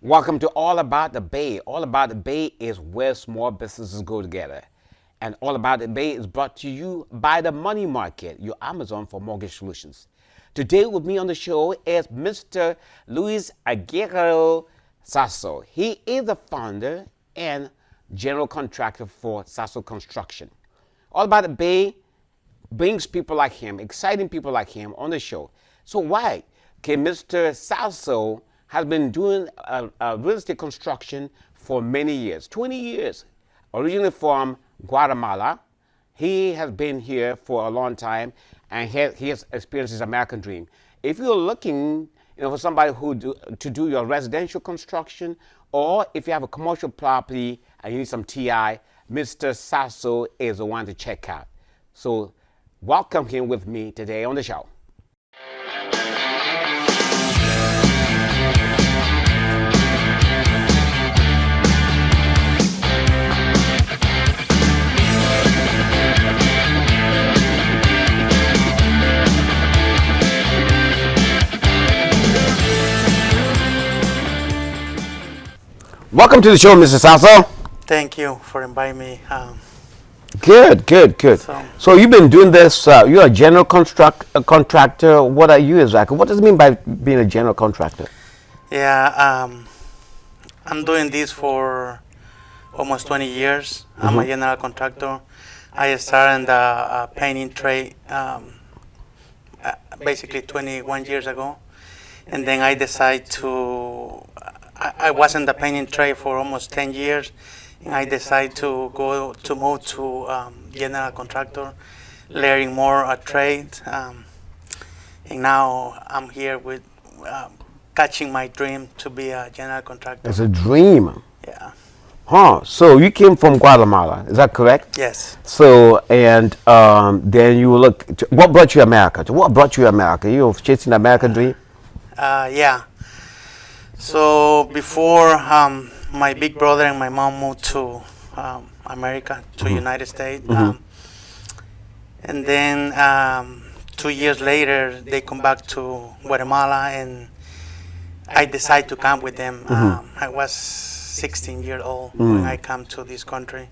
Welcome to All About the Bay. All About the Bay is where small businesses go together. And All About the Bay is brought to you by the Money Market, your Amazon for mortgage solutions. Today with me on the show is Mr. Luis Aguire Sazo. He is the founder and general contractor for Sazo Construction. All About the Bay brings people like him, exciting people like him on the show. So why? Okay, Mr. Sazo has been doing real estate construction for many years, 20 years. Originally from Guatemala, he has been here for a long time, and he has experienced his American dream. If you're looking, for somebody to do your residential construction, or if you have a commercial property and you need some TI, Mr. Sazo is the one to check out. So welcome him with me today on the show. Welcome to the show, Mr. Sazo. Thank you for inviting me. Good. So you've been doing this. You're a general contractor. What are you exactly? What does it mean by being a general contractor? Yeah, I'm doing this for almost 20 years. I'm a general contractor. I started in the painting trade basically 21 years ago, and then I decided to. I was in the painting trade for almost 10 years, and I decided to move to general contractor, learning more trade, and now I'm here with catching my dream to be a general contractor. It's a dream. Yeah. Huh. So you came from Guatemala, is that correct? Yes. So and then you look. What brought you to America? What brought you to America? You were chasing the American dream. Yeah. So before my big brother and my mom moved to America, to United States, and then 2 years later they come back to Guatemala, and I decided to come with them. I was 16 years old when I come to this country.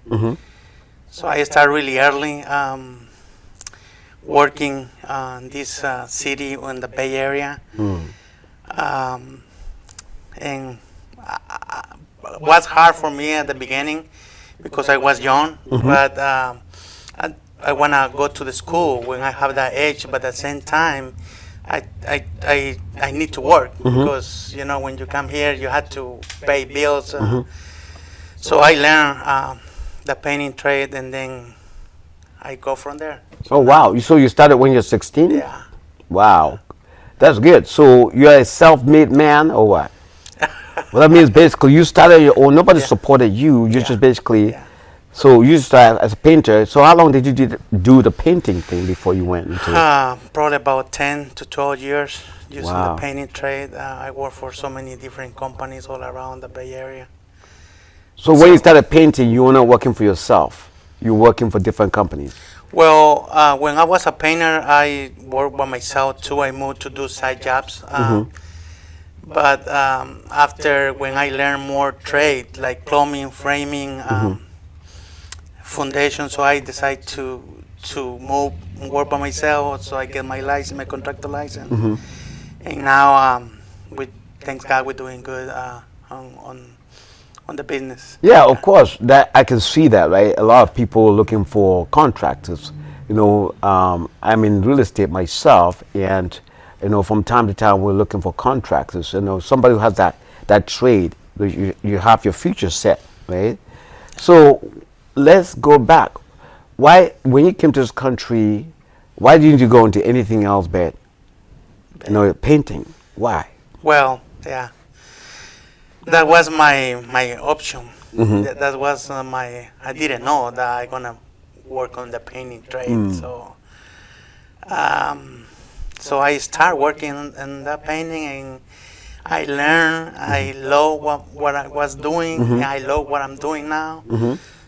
So I started really early working in this city in the Bay Area. And it was hard for me at the beginning because I was young, but I want to go to the school when I have that age, but at the same time I need to work because when you come here you have to pay bills. So I learned the painting trade, and then I go from there. Oh wow! So you started when you're 16? Yeah. Wow, that's good. So you're a self-made man, or what? Well, that means basically you started your own. Nobody supported you. You just basically. Yeah. So you started as a painter. So how long did you do the painting thing before you went into it? Probably about 10 to 12 years using Wow. the painting trade. I work for so many different companies all around the Bay Area. So when you started painting, you were not working for yourself. You were working for different companies. Well, when I was a painter, I worked by myself too. I moved to do side jobs. But after when I learned more trade, like plumbing, framing, foundation, so I decided to move work by myself. So I get my license, my contractor license, and now thanks God, we're doing good on the business. Yeah, of course. That I can see that, right? A lot of people are looking for contractors. I'm in real estate myself, and from time to time we're looking for contractors. Somebody who has that trade. You have your future set, right? So let's go back. Why, when you came to this country, why didn't you go into anything else but painting? Why? Well, yeah. That was my option. That was I didn't know that I'm gonna work on the painting trade. So I started working in the painting, and I learned. I love what I was doing, and I love what I'm doing now.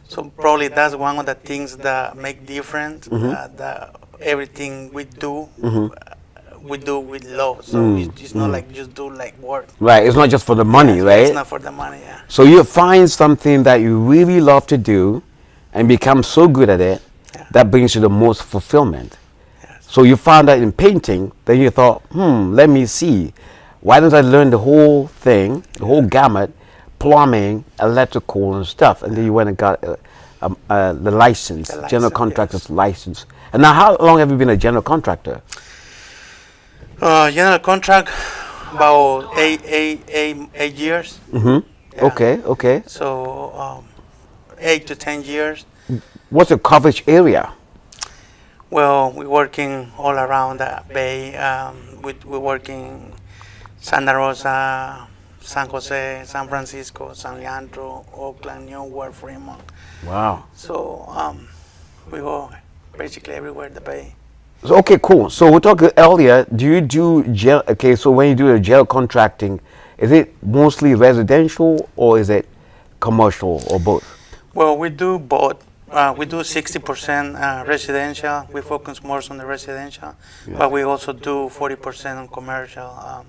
So probably that's one of the things that make difference. That everything we do we do with love. So it's not like just do like work. Right. It's not just for the money, Yeah, right? it's not for the money. Yeah. So you find something that you really love to do and become so good at it, Yeah. that brings you the most fulfillment. Yes. So you found that in painting, then you thought, let me see. Why don't I learn the whole thing, the whole gamut, plumbing, electrical and stuff. And then you went and got the license, general contractor's license. And now how long have you been a general contractor? General contract, about eight years. Mm-hmm. Yeah. Okay. So 8 to 10 years. What's your coverage area? Well, we're working all around the Bay. We're working Santa Rosa, San Jose, San Francisco, San Leandro, Oakland, Newark, Fremont. Wow. So we go basically everywhere in the Bay. So, okay, cool. So we talked earlier, do you do so when you do the gel contracting, is it mostly residential or is it commercial or both? Well, we do both. We do 60% residential. We focus more on the residential, but we also do 40% on commercial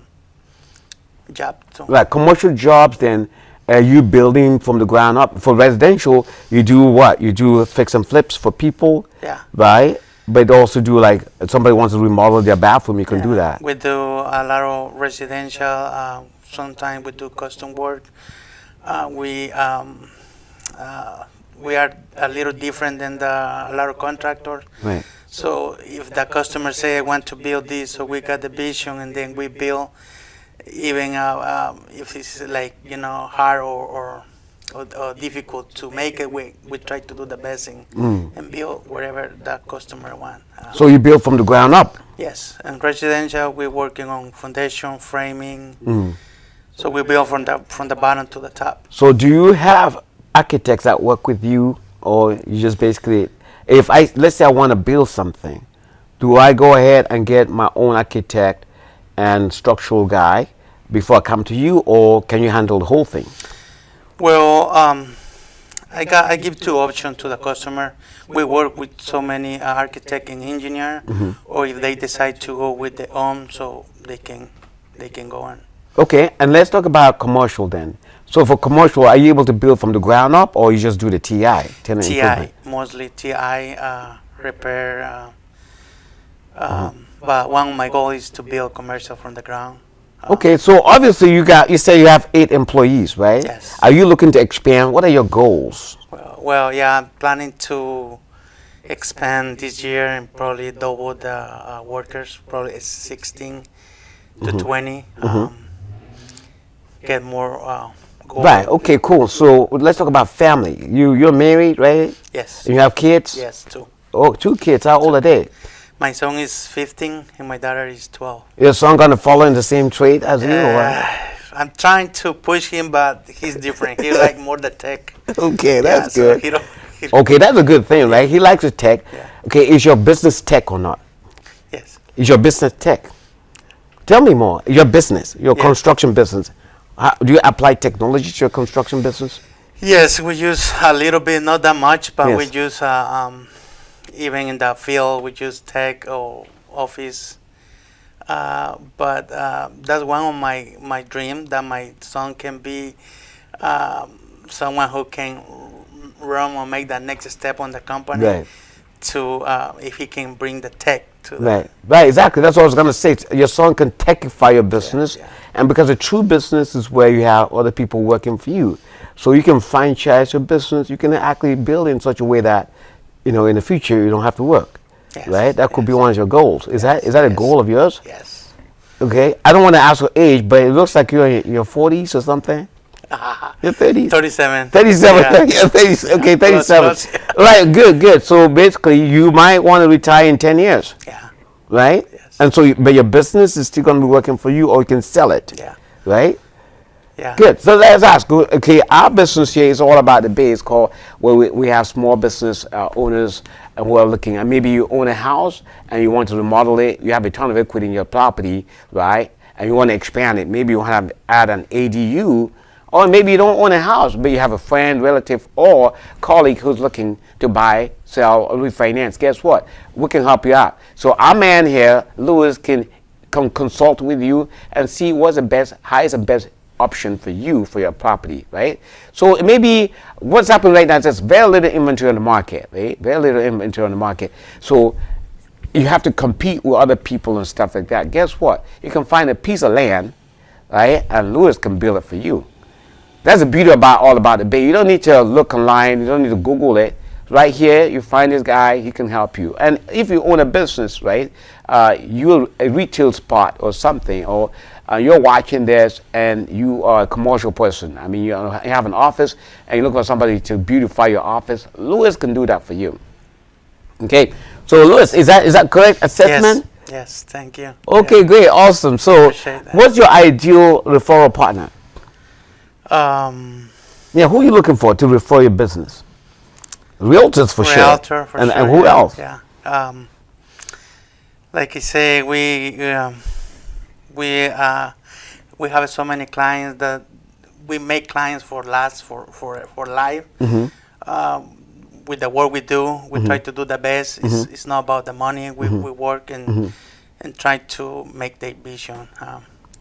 job too. Right, commercial jobs then, are you building from the ground up? For residential, you do what? You do fix and flips for people, Yeah. right? But also do like, if somebody wants to remodel their bathroom, you can do that. We do a lot of residential. Sometimes we do custom work. We are a little different than a lot of contractors. Right. So if the customer say, I want to build this, so we got the vision and then we build, even if it's like, hard or difficult to make it, we try to do the best thing and build wherever the customer wants. So you build from the ground up? Yes, and residential, we're working on foundation, framing. So we build from the bottom to the top. So do you have architects that work with you, or you just basically, let's say I want to build something, do I go ahead and get my own architect and structural guy before I come to you, or can you handle the whole thing? Well, I give two options to the customer. We work with so many architect and engineer, or if they decide to go with their own, so they can go on. Okay, and let's talk about commercial then. So for commercial, are you able to build from the ground up, or you just do the TI? TI, mostly TI, repair. But one of my goals is to build commercial from the ground. Okay, so obviously you say you have 8 employees, right? Yes. Are you looking to expand? What are your goals? Well, yeah, I'm planning to expand this year and probably double the workers, probably 16 to 20. Get more. Right. Okay. Cool. So let's talk about family. You're married, right? Yes. And you have kids? Yes, 2. Oh, 2 kids. How old are they? My son is 15 and my daughter is 12. Your son gonna follow in the same trade as you, or? I'm trying to push him, but he's different. He like more the tech. Okay, that's so good. Okay, that's a good thing, right? He likes the tech. Yeah. Okay, is your business tech or not? Yes. Is your business tech? Tell me more. Your business, your construction business. Do you apply technology to your construction business? Yes, we use a little bit, not that much, but Yes. we use even in the field, we use tech or office. But that's one of my dream, that my son can be someone who can run or make the next step on the company. Right. To if he can bring the tech to Right, exactly. That's what I was gonna say. Your son can techify your business, and because a true business is where you have other people working for you, so you can franchise your business. You can actually build in such a way that, in the future you don't have to work. Yes, right? That could be one of your goals. Is that a yes, goal of yours? Yes. Okay. I don't want to ask your age, but it looks like you're in your 40s or something. You're 30. 37. 37. Yeah. Yeah, 30, okay, 37. Close. Right, good. So basically, you might want to retire in 10 years. Yeah. Right? Yes. And so, but your business is still going to be working for you, or you can sell it. Yeah. Right? Yeah. Good. So let's ask. Okay, our business here is all about the Bay. It's called where we have small business owners who are looking at, maybe you own a house and you want to remodel it. You have a ton of equity in your property, right? And you want to expand it. Maybe you want to add an ADU, or maybe you don't own a house, but you have a friend, relative, or colleague who's looking to buy, sell, or refinance. Guess what? We can help you out. So our man here, Louis, can consult with you and see what's the best, highest and best option for you for your property, right? So maybe what's happening right now is there's very little inventory on the market, right? Very little inventory on the market. So you have to compete with other people and stuff like that. Guess what? You can find a piece of land, right? And Lewis can build it for you. That's the beauty about all about the Bay. You don't need to look online. You don't need to Google it. Right here, you find this guy. He can help you. And if you own a business, right, you're a retail spot or something, or you're watching this and you are a commercial person. I mean, you have an office and you look for somebody to beautify your office. Lewis can do that for you. Okay. So, Lewis, is that correct assessment? Yes. Thank you. Okay, Yeah. great, awesome. So, what's your ideal referral partner? Yeah, who are you looking for to refer your business? Realtors for sure. Realtor for and, sure. And who else? Yeah. Like I say, we have so many clients that we make clients for life. With the work we do, we try to do the best. It's not about the money. We work and try to make the vision.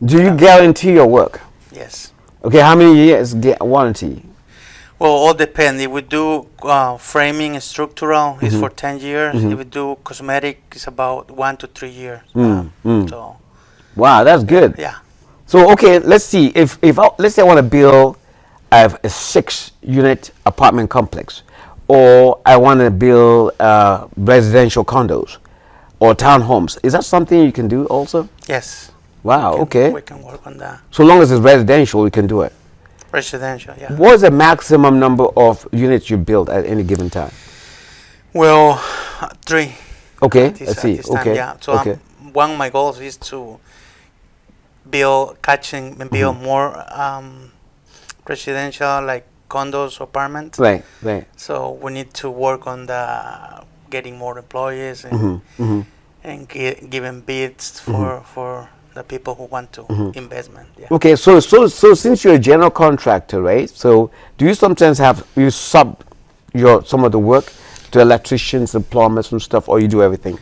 Do you guarantee your work? Yes. Okay, how many years warranty? Well, all depends. If we do framing and structural, it's for 10 years. If we do cosmetic, it's about 1 to 3 years. So, wow, that's good. yeah. So, okay, let's see. If let's say I want to build a 6-unit apartment complex, or I want to build residential condos or townhomes. Is that something you can do also? Yes. Wow, okay. We can work on that. So long as it's residential, we can do it. Residential, yeah. What is the maximum number of units you build at any given time? Well, 3. Okay, This, let's see. this time, Okay, yeah. So okay. one of my goals is to build more residential, like condos, apartments. Right, right. So we need to work on the getting more employees and giving bids for the people who want to investment. Yeah. Okay, so since you're a general contractor, right? So do you sometimes sub some of the work to electricians and plumbers and stuff, or you do everything?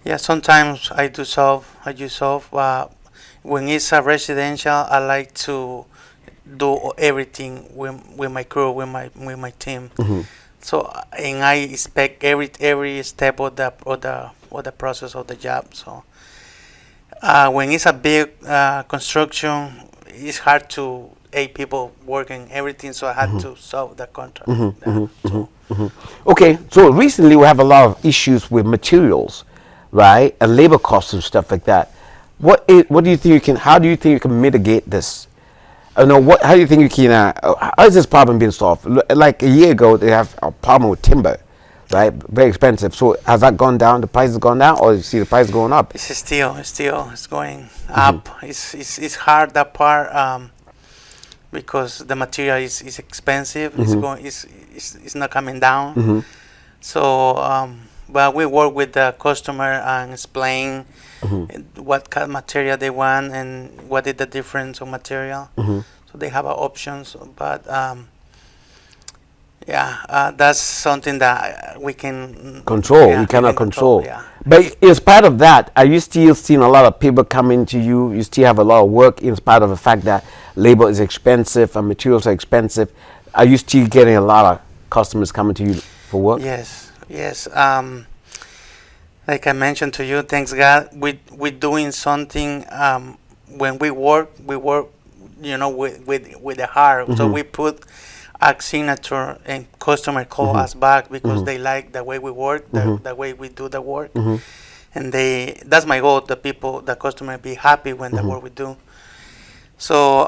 Yeah, sometimes I do solve. When it's a residential, I like to do everything with my crew, with my team. So and I inspect every step of the process of the job. So when it's a big construction, it's hard to 8 people working everything. So I had to solve the contract. Okay, so recently we have a lot of issues with materials, right, and labor costs and stuff like that. What do you think you can? How do you think you can mitigate this? How do you think you can? How is this problem being solved? Like a year ago, they have a problem with timber, right? Very expensive. So has that gone down? The price has gone down, or you see the price going up? It's going up. It's hard that part because the material is expensive. It's not coming down. So but we work with the customer and explain what kind of material they want and what is the difference of material. So they have options, but that's something that we can control. Yeah, we cannot control. Yeah. But in spite of that, are you still seeing a lot of people coming to you? You still have a lot of work in spite of the fact that labor is expensive and materials are expensive. Are you still getting a lot of customers coming to you for work? Yes. Like I mentioned to you, thanks God, we're doing something. When we work, with the heart. So we put a signature, and customer call us back because they like the way we work, the way we do the work, and that's my goal. The customer be happy when the work we do. So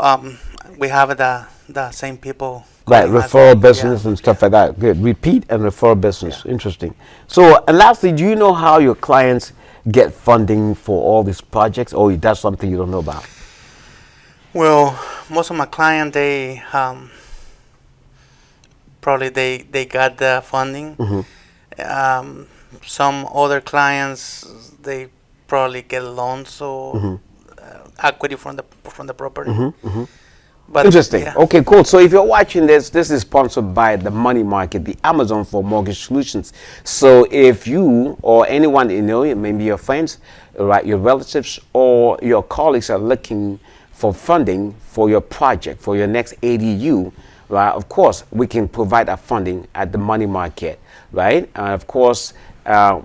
we have the same people. Right, referral business and stuff like that. Good. Repeat and referral business. Yeah. Interesting. So, and lastly, do you know how your clients get funding for all these projects, or that's something you don't know about? Well, most of my clients, they probably they got the funding. Some other clients, they probably get loans or equity from the property. But Interesting. yeah. Okay, cool. So if you're watching this, this is sponsored by the Money Market, the Amazon for mortgage solutions. So if you or anyone you know, maybe your friends, right, your relatives or your colleagues are looking for funding for your project, for your next ADU, right, of course, we can provide that funding at the Money Market, right? And of course,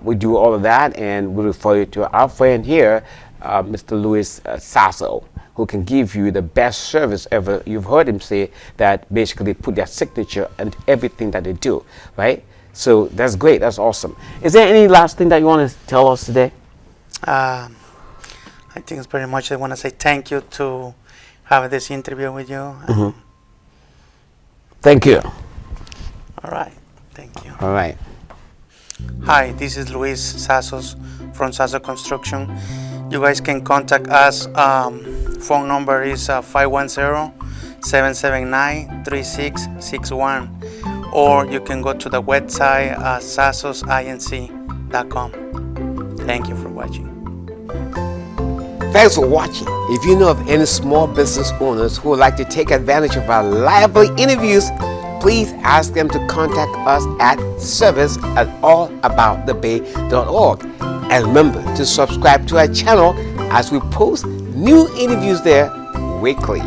we do all of that, and we refer you to our friend here, Mr. Louis Sazo, who can give you the best service ever. You've heard him say that basically put their signature and everything that they do, right? So that's great. That's awesome. Is there any last thing that you want to tell us today? I think it's pretty much. I want to say thank you to have this interview with you. Thank you. All right. Thank you. All right. Hi, this is Luis Sazos from Sazo Construction. You guys can contact us. Phone number is 510-779-3661, or you can go to the website sazosinc.com. Thank you for watching. Thanks for watching. If you know of any small business owners who would like to take advantage of our lively interviews, please ask them to contact us at service@allaboutthebay.org. And remember to subscribe to our channel as we post new interviews there weekly.